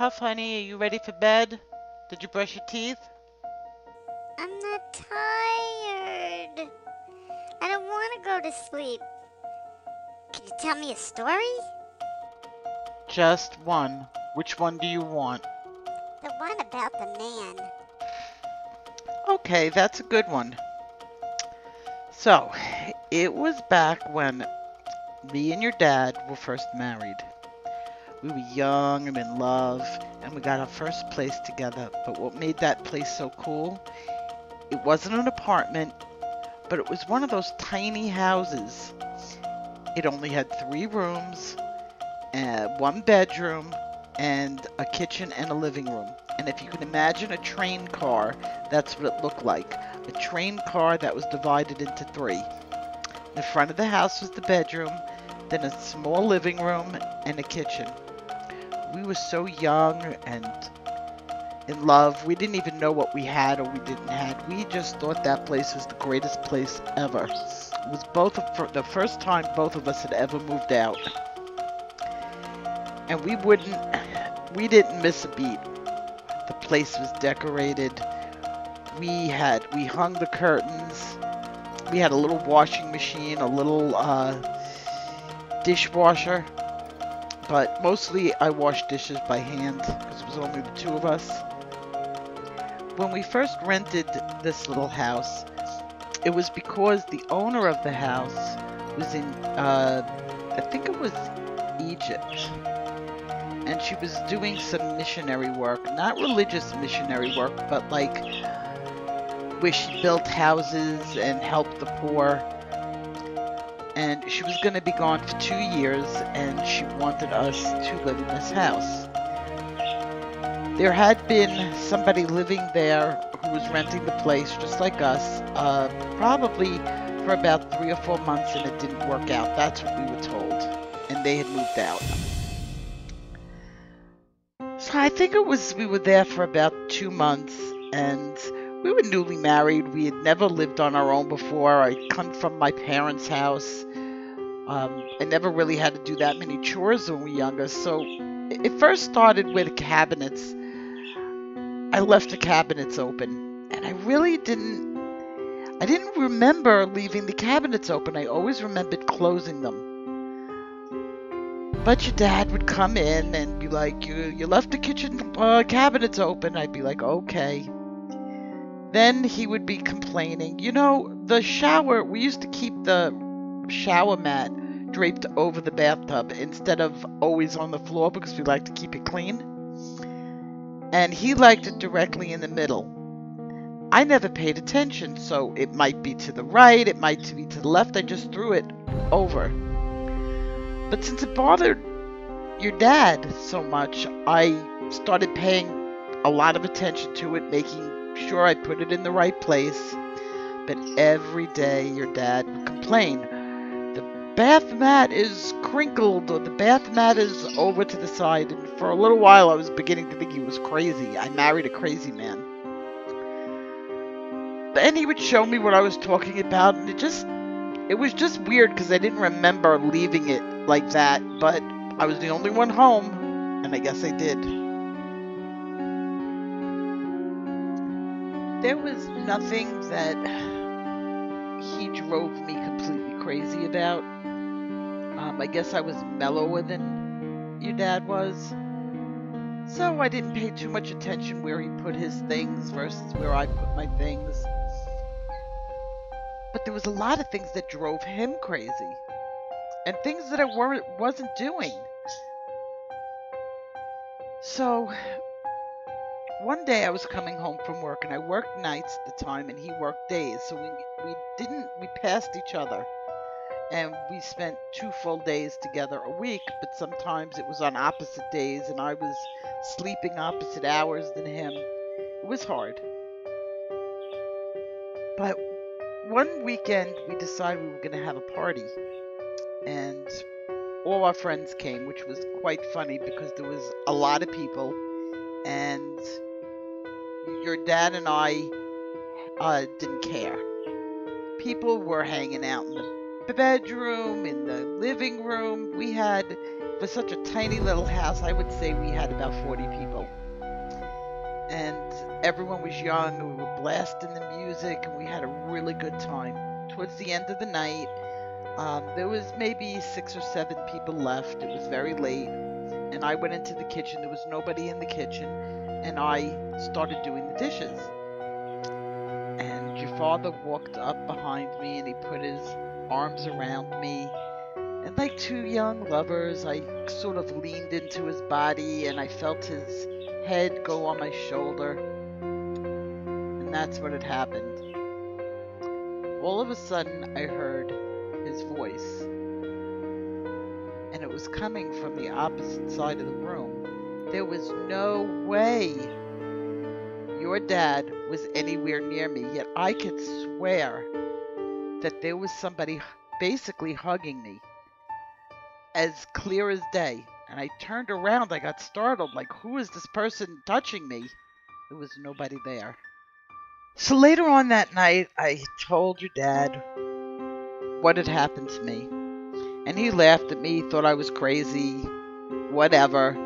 Puff, honey, are you ready for bed? Did you brush your teeth? I'm not tired. I don't want to go to sleep. Can you tell me a story? Just one. Which one do you want? The one about the man. Okay, that's a good one. So, it was back when me and your dad were first married. We were young and in love, and we got our first place together. But what made that place so cool, it wasn't an apartment, but it was one of those tiny houses. It only had 3 rooms, one bedroom, and a kitchen and a living room. And if you can imagine a train car, that's what it looked like. A train car that was divided into 3. The front of the house was the bedroom, then a small living room, and a kitchen. We were so young and in love. We didn't even know what we had or we didn't have. We just thought that place was the greatest place ever. It was the first time both of us had ever moved out. And we didn't miss a beat. The place was decorated. We hung the curtains. We had a little washing machine, a little dishwasher. But mostly I washed dishes by hand because it was only the 2 of us. When we first rented this little house, it was because the owner of the house was in, I think it was Egypt. And she was doing some missionary work, not religious missionary work, but like where she built houses and helped the poor. And she was going to be gone for 2 years, and she wanted us to live in this house. There had been somebody living there who was renting the place, just like us, probably for about 3 or 4 months, and it didn't work out. That's what we were told. And they had moved out. So I think we were there for about 2 months, and we were newly married. We had never lived on our own before. I come from my parents' house. I never really had to do that many chores when we were younger. So it first started with cabinets. I left the cabinets open, and I didn't remember leaving the cabinets open. I always remembered closing them. But your dad would come in and be like, you left the kitchen cabinets open. I'd be like, okay. Then he would be complaining. The shower, we used to keep the shower mat draped over the bathtub instead of always on the floor because we like to keep it clean. And he liked it directly in the middle. I never paid attention, so it might be to the right, it might be to the left. I just threw it over. But since it bothered your dad so much, I started paying a lot of attention to it, making sure I put it in the right place. But every day your dad would complain. The bath mat is crinkled, or the bath mat is over to the side. And for a little while I was beginning to think he was crazy. I married a crazy man. Then he would show me what I was talking about, and it was just weird because I didn't remember leaving it like that, but I was the only one home, and I guess I did. There was nothing that he drove me completely crazy about. I guess I was mellower than your dad was. So I didn't pay too much attention where he put his things versus where I put my things. But there was a lot of things that drove him crazy. And things that I wasn't doing. So one day I was coming home from work, and I worked nights at the time and he worked days. So we passed each other. And we spent 2 full days together a week, but sometimes it was on opposite days and I was sleeping opposite hours than him. It was hard. But one weekend we decided we were going to have a party. And all our friends came, which was quite funny because there was a lot of people. And your dad and I didn't care. People were hanging out in the bedroom, in the living living room. We had, for such a tiny little house, I would say we had about 40 people. And everyone was young, and we were blasting the music, and we had a really good time. Towards the end of the night, there was maybe 6 or 7 people left. It was very late, and I went into the kitchen. There was nobody in the kitchen, and I started doing the dishes. And your father walked up behind me, and he put his arms around me. And like two young lovers, I sort of leaned into his body, and I felt his head go on my shoulder. And that's what had happened. All of a sudden, I heard his voice. And it was coming from the opposite side of the room. There was no way your dad was anywhere near me, yet I could swear that there was somebody basically hugging me, as clear as day. And I turned around, I got startled, like, who is this person touching me? There was nobody there. So later on that night, I told your dad what had happened to me. And he laughed at me, thought I was crazy, whatever.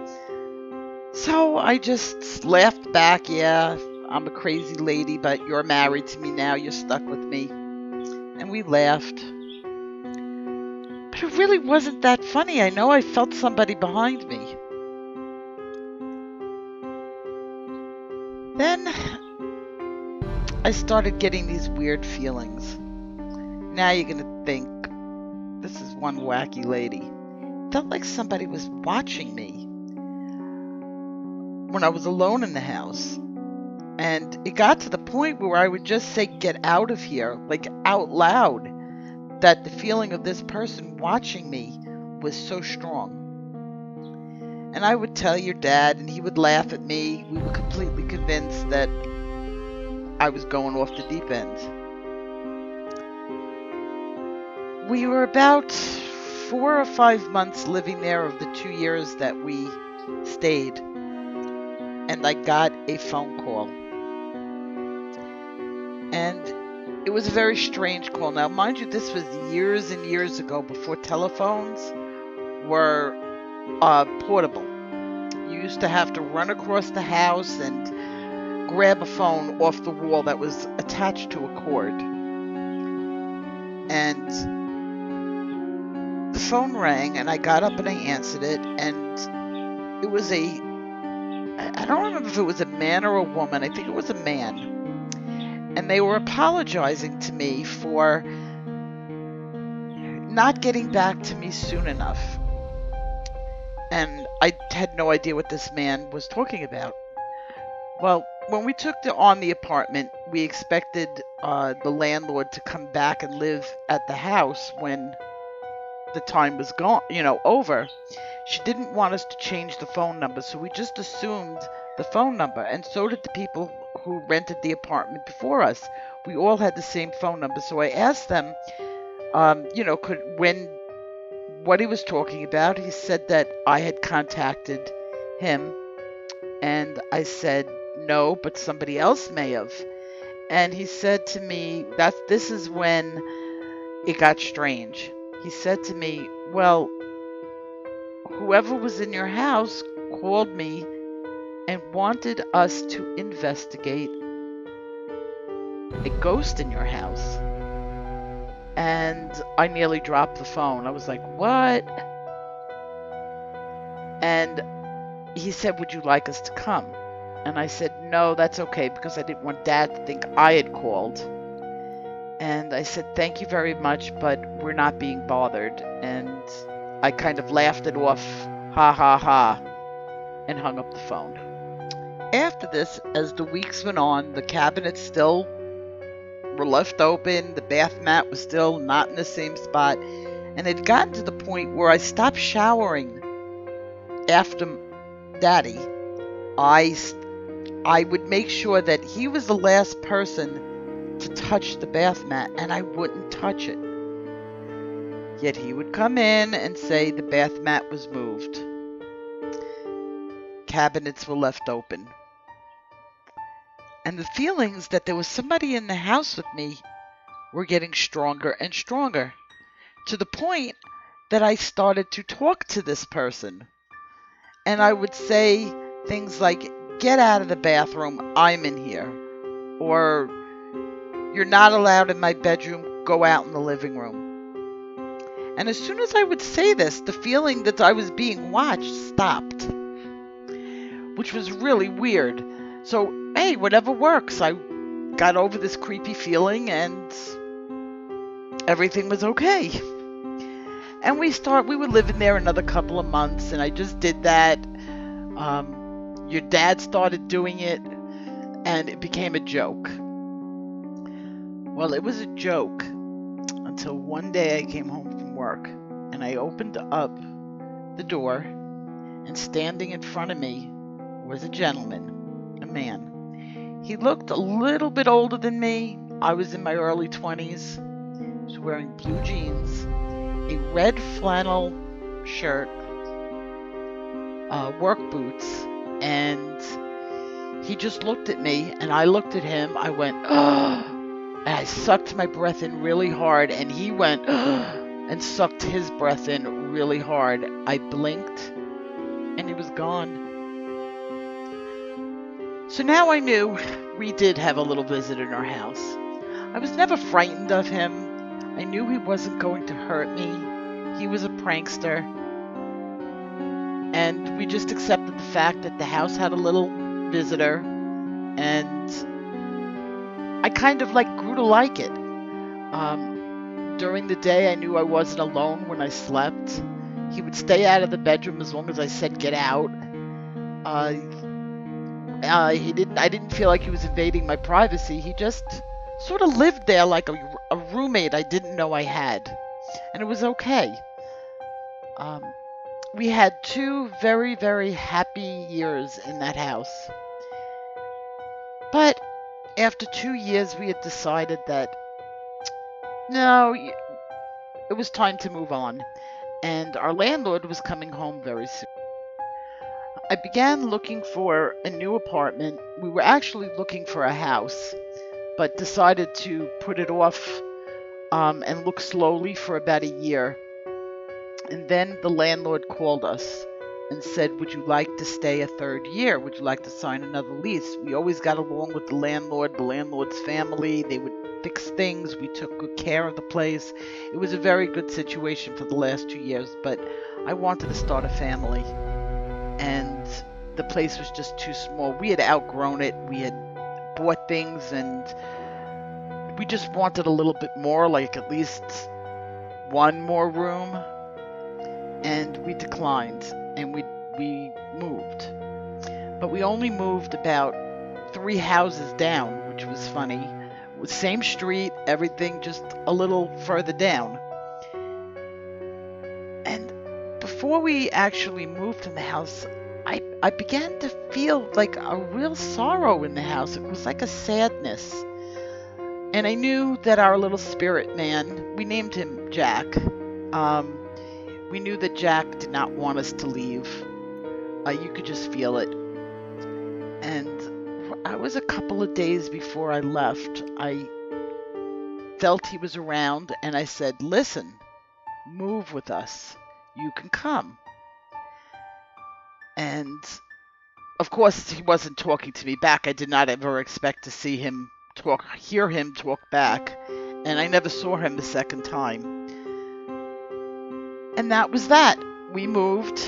So I just laughed back, yeah, I'm a crazy lady, but you're married to me now, you're stuck with me. And we laughed. But it really wasn't that funny. I know I felt somebody behind me. Then I started getting these weird feelings. Now you're going to think, this is one wacky lady. It felt like somebody was watching me when I was alone in the house. And it got to the point where I would just say, get out of here, like out loud, that the feeling of this person watching me was so strong. And I would tell your dad, and he would laugh at me. We were completely convinced that I was going off the deep end. We were about 4 or 5 months living there of the 2 years that we stayed. And I got a phone call. And it was a very strange call. Now, mind you, this was years and years ago, before telephones were portable. You used to have to run across the house and grab a phone off the wall that was attached to a cord. And the phone rang, and I got up and I answered it, and it was I don't remember if it was a man or a woman. I think it was a man. And they were apologizing to me for not getting back to me soon enough. And I had no idea what this man was talking about. Well, when we took on the apartment, we expected the landlord to come back and live at the house when the time was gone, over. She didn't want us to change the phone number, so we just assumed the phone number, and so did the people who rented the apartment before us. We all had the same phone number, so I asked them, what he was talking about. He said that I had contacted him, and I said no, but somebody else may have. And he said to me, this is when it got strange. He said to me, well, whoever was in your house called me and wanted us to investigate a ghost in your house. And I nearly dropped the phone. I was like, what? And he said, would you like us to come? And I said, no, that's okay, because I didn't want Dad to think I had called. And I said, thank you very much, but we're not being bothered. And I kind of laughed it off, ha ha ha, and hung up the phone. After this, as the weeks went on, the cabinets still were left open, the bath mat was still not in the same spot, and it had gotten to the point where I stopped showering after Daddy. I would make sure that he was the last person to touch the bath mat, and I wouldn't touch it. Yet he would come in and say the bath mat was moved. Cabinets were left open. And the feelings that there was somebody in the house with me were getting stronger and stronger, to the point that I started to talk to this person. And I would say things like, get out of the bathroom, I'm in here. Or, you're not allowed in my bedroom, go out in the living room. And as soon as I would say this, the feeling that I was being watched stopped, which was really weird. So, hey, whatever works. I got over this creepy feeling and everything was okay. And we were living there another couple of months, and I just did that. Your dad started doing it, and it became a joke. Well, it was a joke until one day I came home from work, and I opened up the door, and standing in front of me was a gentleman, a man. He looked a little bit older than me. I was in my early 20s. He was wearing blue jeans, a red flannel shirt, work boots, and he just looked at me, and I looked at him. I went, ugh, and I sucked my breath in really hard, and he went, ugh, and sucked his breath in really hard. I blinked, and he was gone. So now I knew we did have a little visit in our house. I was never frightened of him. I knew he wasn't going to hurt me. He was a prankster. And we just accepted the fact that the house had a little visitor. And I kind of grew to like it. During the day, I knew I wasn't alone when I slept. He would stay out of the bedroom as long as I said get out. I didn't feel like he was invading my privacy. He just sort of lived there like a roommate I didn't know I had. And it was okay. We had 2 very, very happy years in that house. But after 2 years, we had decided that, no, it was time to move on. And our landlord was coming home very soon. I began looking for a new apartment. We were actually looking for a house, but decided to put it off and look slowly for about a year. And then the landlord called us and said, would you like to stay a 3rd year? Would you like to sign another lease? We always got along with the landlord's family. They would fix things. We took good care of the place. It was a very good situation for the last 2 years, but I wanted to start a family. And the place was just too small. We had outgrown it. We had bought things, and we just wanted a little bit more, like at least one more room. And we declined, and we moved. But we only moved about 3 houses down, which was funny. Same street, everything just a little further down. And before we actually moved in the house, I began to feel like a real sorrow in the house. It was like a sadness. And I knew that our little spirit man, we named him Jack, we knew that Jack did not want us to leave. You could just feel it. And I was a couple of days before I left. I felt he was around, and I said, listen, move with us. You can come. And of course, he wasn't talking to me back. I did not ever expect to hear him talk back. And I never saw him the second time. And that was that. We moved,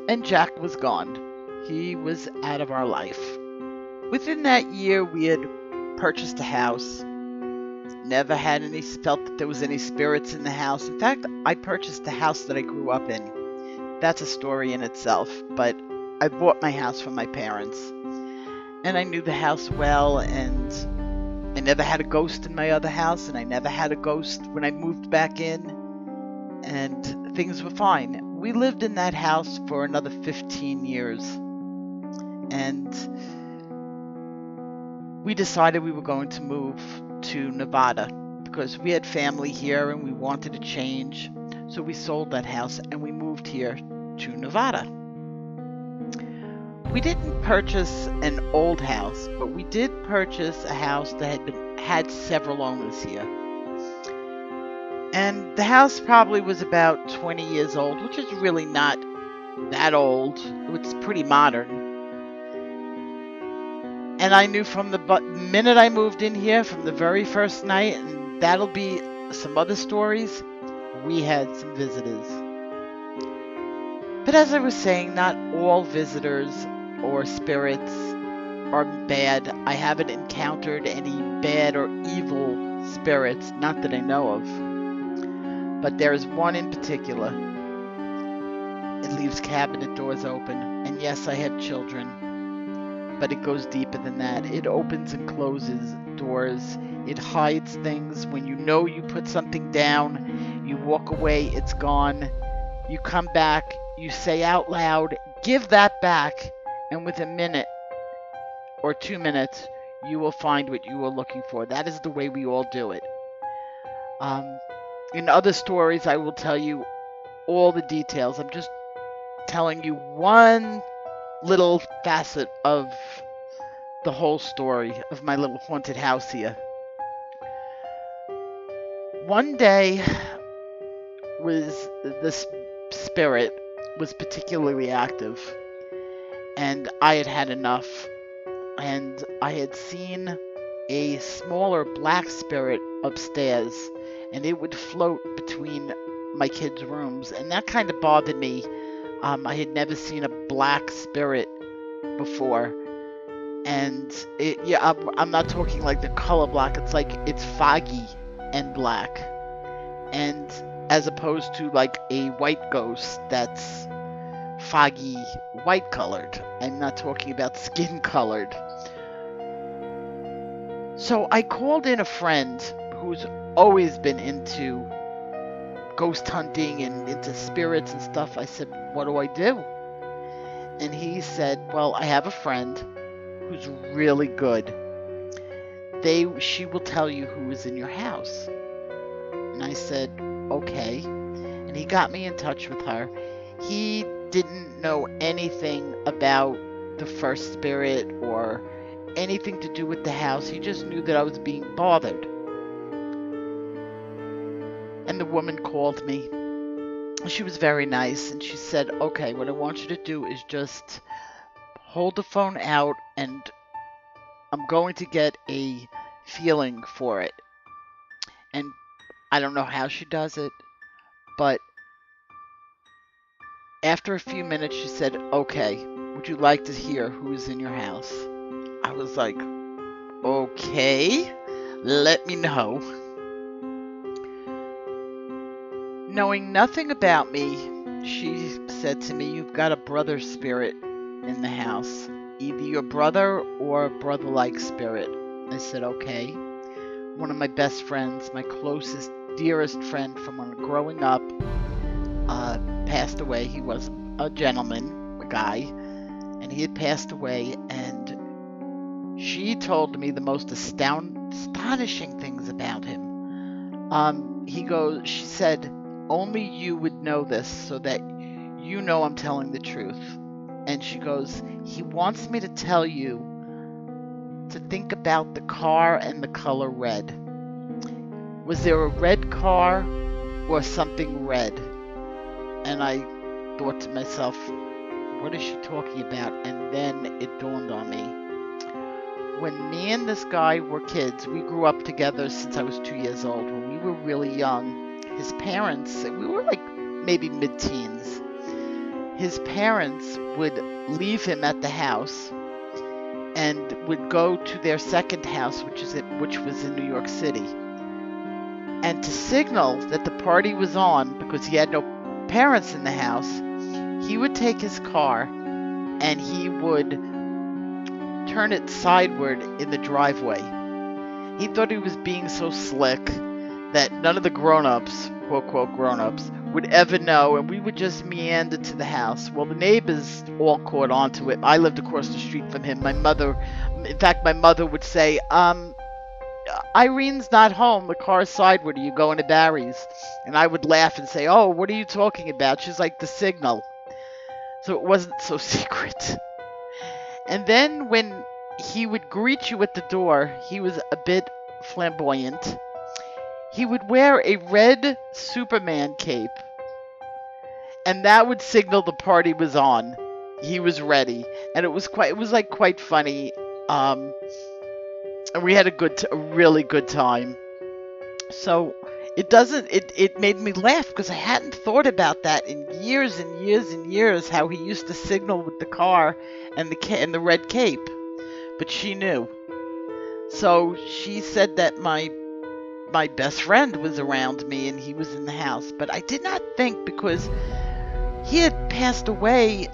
and Jack was gone. He was out of our life. Within that year, we had purchased a house. Never had felt that there was any spirits in the house. In fact, I purchased the house that I grew up in. That's a story in itself, but I bought my house from my parents. And I knew the house well, and I never had a ghost in my other house, and I never had a ghost when I moved back in. And things were fine. We lived in that house for another 15 years. And we decided we were going to move to Nevada because we had family here and we wanted to change. So we sold that house and we moved here to Nevada. We didn't purchase an old house, but we did purchase a house that had several owners here. And the house probably was about 20 years old, which is really not that old. It's pretty modern. And I knew from the minute I moved in here, from the very first night, and that'll be some other stories, we had some visitors. But as I was saying, not all visitors or spirits are bad. I haven't encountered any bad or evil spirits, not that I know of. But there is one in particular. It leaves cabinet doors open. And yes, I have children. But it goes deeper than that. It opens and closes doors. It hides things. When you know you put something down, you walk away, it's gone. You come back, you say out loud, give that back, and within a minute or 2 minutes, you will find what you are looking for. That is the way we all do it. In other stories, I will tell you all the details. I'm just telling you one little facet of the whole story of my little haunted house here. One day was this spirit was particularly active, and I had had enough, and I had seen a smaller black spirit upstairs, and it would float between my kids' rooms, and that kind of bothered me. I had never seen a black spirit before, and I'm not talking like the color black. It's like it's foggy and black, and as opposed to like a white ghost that's foggy white colored. I'm not talking about skin colored. So I called in a friend who's always been into ghost hunting and into spirits and stuff. I said, what do I do? And he said, well, I have a friend who's really good. She will tell you who is in your house. And I said, okay. And he got me in touch with her. He didn't know anything about the first spirit or anything to do with the house. He just knew that I was being bothered. And the woman called me. She was very nice, and she said, okay, what I want you to do is just hold the phone out, and I'm going to get a feeling for it. And I don't know how she does it, but after a few minutes, she said, okay, would you like to hear who is in your house? I was like, okay, let me know. Knowing nothing about me, she said to me, you've got a brother spirit in the house. Either your brother or a brother-like spirit. I said, okay. One of my best friends, my closest, dearest friend from when growing up, passed away. He was a gentleman, a guy, and he had passed away, and she told me the most astonishing things about him. She said, only you would know this so that you know I'm telling the truth. And she goes, he wants me to tell you to think about the car and the color red. Was there a red car or something red? And I thought to myself, what is she talking about? And then it dawned on me. When me and this guy were kids, we grew up together since I was 2 years old. When we were really young, his parents, we were like maybe mid-teens, his parents would leave him at the house and would go to their second house, which was in New York City. And to signal that the party was on, because he had no parents in the house, he would take his car and he would turn it sideward in the driveway. He thought he was being so slick that none of the grown-ups, quote-quote grown-ups, would ever know, and we would just meander to the house. Well, the neighbors all caught on to it. I lived across the street from him. My mother would say, Irene's not home. The car's sideward. Are you going to Barry's? And I would laugh and say, oh, what are you talking about? She's like, the signal. So it wasn't so secret. And then when he would greet you at the door, he was a bit flamboyant. he would wear a red Superman cape, and that would signal the party was on. He was ready, and it was like quite funny. And we had a really good time. So it made me laugh because I hadn't thought about that in years and years and years, how he used to signal with the car and the red cape. But she knew. So she said that my best friend was around me and he was in the house. But I did not think, because he had passed away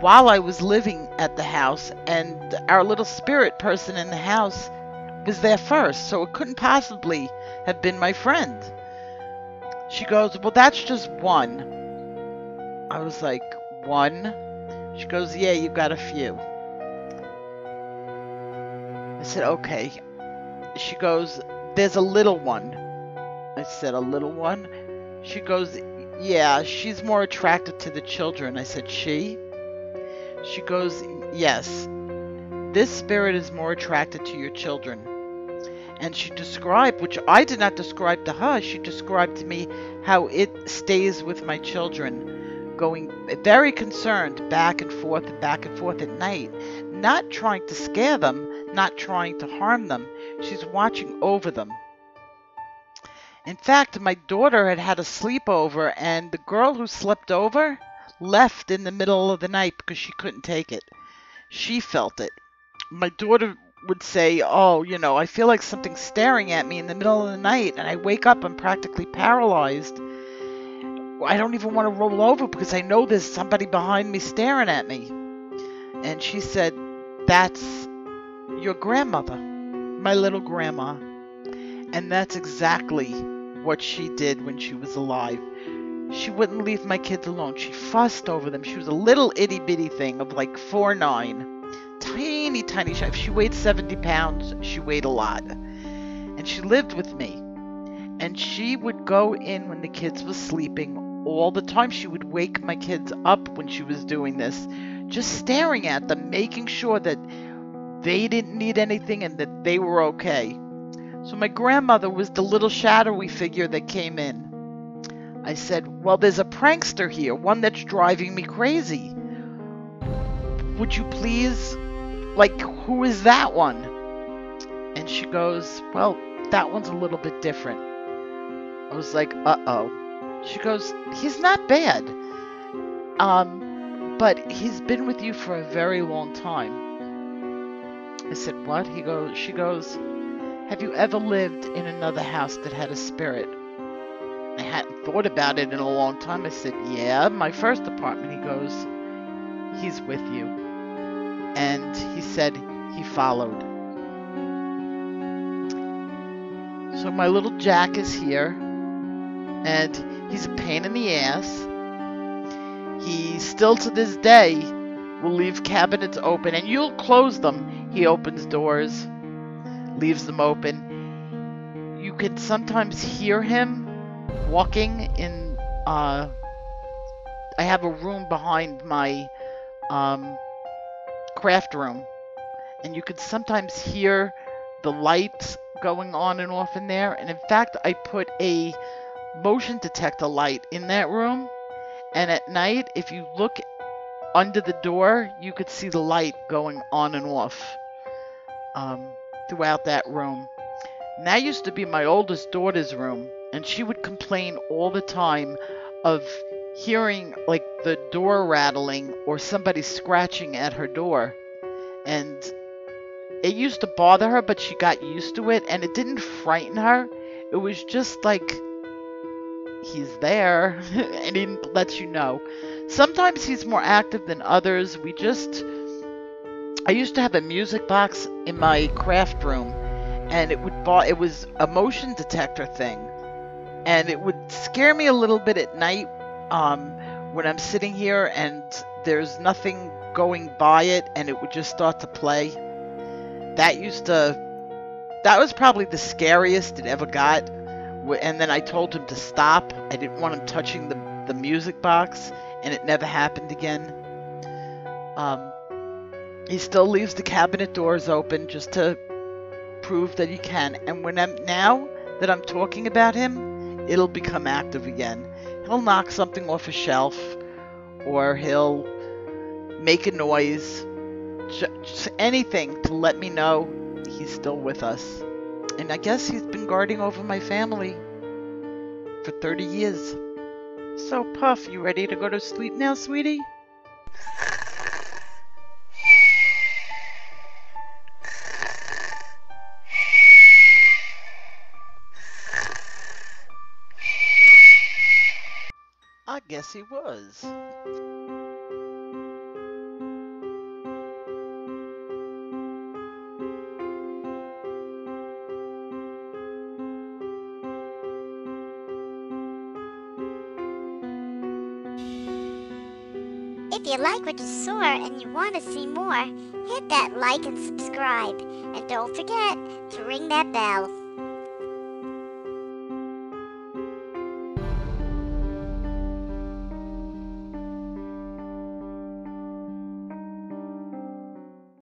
while I was living at the house, and our little spirit person in the house was there first, so it couldn't possibly have been my friend. She goes, well, that's just one. I was like, one? She goes, yeah, you've got a few. I said, okay. She goes, there's a little one. I said, a little one? She goes, yeah, she's more attracted to the children. I said, she? She goes, yes. This spirit is more attracted to your children. And she described, which I did not describe to her, she described to me how it stays with my children, going very concerned back and forth at night, not trying to scare them, not trying to harm them. She's watching over them. In fact, my daughter had a sleepover, and the girl who slept over left in the middle of the night because she couldn't take it. She felt it. My daughter would say, oh, I feel like something's staring at me in the middle of the night, and I wake up, I'm practically paralyzed. I don't even want to roll over because I know there's somebody behind me staring at me. And she said, that's your grandmother, my little grandma. And that's exactly what she did when she was alive. She wouldn't leave my kids alone. She fussed over them. She was a little itty-bitty thing of like 4'9". Tiny, tiny. If she weighed 70 pounds, she weighed a lot. And she lived with me. And she would go in when the kids were sleeping all the time. She would wake my kids up when she was doing this, just staring at them, making sure that they didn't need anything and that they were okay. So my grandmother was the little shadowy figure that came in. I said, well, there's a prankster here, one that's driving me crazy. Would you please, who is that one? And she goes, well, that one's a little bit different. I was like, uh-oh. She goes, he's not bad. But he's been with you for a very long time. I said, what? She goes, have you ever lived in another house that had a spirit? I hadn't thought about it in a long time. I said, yeah, my first apartment. He goes, he's with you. And he said he followed. So my little Jack is here, and he's a pain in the ass. He still to this day will leave cabinets open, and you'll close them. He opens doors, leaves them open. You can sometimes hear him walking in, I have a room behind my craft room, and you could sometimes hear the lights going on and off in there. And in fact, I put a motion detector light in that room, and at night, if you look under the door, you could see the light going on and off throughout that room. And that used to be my oldest daughter's room, and she would complain all the time of hearing the door rattling or somebody scratching at her door. And it used to bother her, but she got used to it, and it didn't frighten her. It was just like, he's there, and he lets you know. Sometimes he's more active than others. I used to have a music box in my craft room, and it was a motion detector thing, and it would scare me a little bit at night when I'm sitting here and there's nothing going by it, and it would just start to play. That was probably the scariest it ever got. And then I told him to stop. I didn't want him touching the music box, and it never happened again. He still leaves the cabinet doors open just to prove that he can. And when I'm now, that I'm talking about him, it'll become active again. He'll knock something off a shelf, or he'll make a noise, just anything to let me know he's still with us. And I guess he's been guarding over my family for 30 years. So, Puff, you ready to go to sleep now, sweetie? I guess he was. If you like what you saw and you want to see more, hit that like and subscribe. And don't forget to ring that bell.